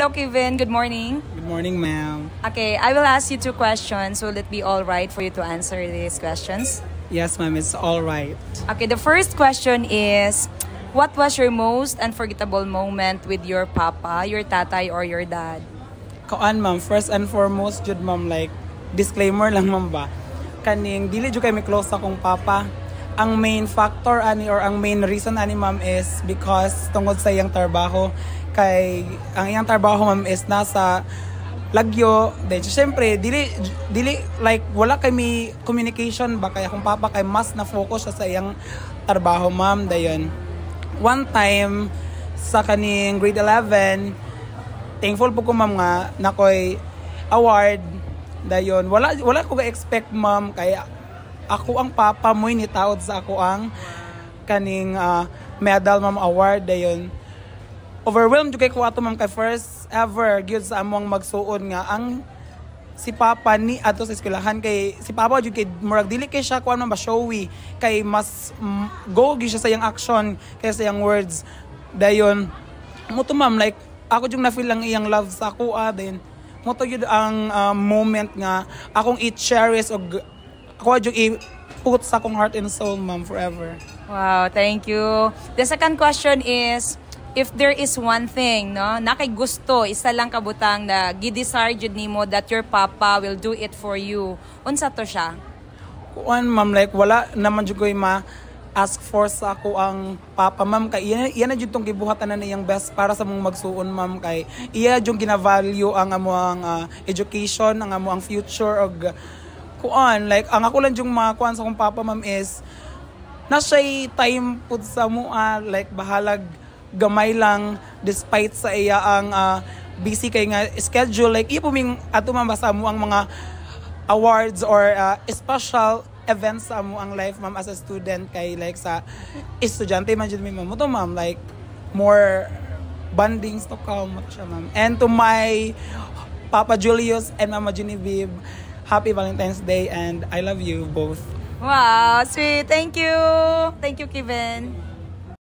Hello, Kevin. Good morning. Good morning, ma'am. Okay, I will ask you two questions. Will it be all right for you to answer these questions? Yes, ma'am, it's all right. Okay, the first question is, what was your most unforgettable moment with your papa, your tatay, or your dad? Kuan, ma'am, first and foremost, jud ma'am, like, disclaimer lang, ma'am ba? Kaning, dili jud kay mi close sa akong papa. Ang main factor ani or ang main reason ani, ma'am, is because tungod sa iyang trabaho. Kay ang iyang trabaho, ma'am, is nasa Lagyo. Then syempre dili like wala kami communication ba kaya akong papa kay mas na focus siya sa iyang trabaho, ma'am. Dayon one time sa kaning grade 11, thankful po ko, ma'am, nga nakoy award. Dayon wala ko ga-expect, ma'am, kaya ako ang papa mo ni taod sa ako ang kaning medal, ma'am, award. Dayon overwhelmed jud kay ko ato, ma'am, kay first ever gyud sa among magsuon nga ang si papa ni ato sa eskwelahan. Kay si papa jud kay murag dili kay siya kuan man ba showy, kay mas go gyud siya sa iyang action kaysa sa iyang words. Dayon mo to, ma'am, like ako jud na feel lang iyang love sa ako. Then mo to gyud ang moment nga akong i-cherish og ako jud i-put sa akong heart and soul, ma'am, forever. Wow, thank you. The second question is, if there is one thing, no, na kay gusto, isa lang kabutang na gidesire jud nimo that your papa will do it for you, unsa to siya? Kuan, ma'am, like wala naman jud koy ma-ask for sa ako ang papa, ma'am, kay iya na jud tong gibuhatan na iyang best para sa mong magsuon, ma'am, kay iya jud gina-value ang amoang education, ang amoang future og kuan, like ang ako lang jud makuan sa akong papa, ma'am, is na siya time pud sa mua, like bahalag gamay lang despite sa iya ang busy kay nga schedule. Like iya puming ato, ma'am, basta mo ang mga awards or special events sa mo ang life, ma'am, as a student. Kay like sa estudyante man jud mi, ma'am, mo to, ma'am, like more bondings to come mo siya, ma'am. And to my Papa Julius and Mama Genevieve, happy Valentine's Day and I love you both. Wow, sweet. Thank you. Thank you, Kevin.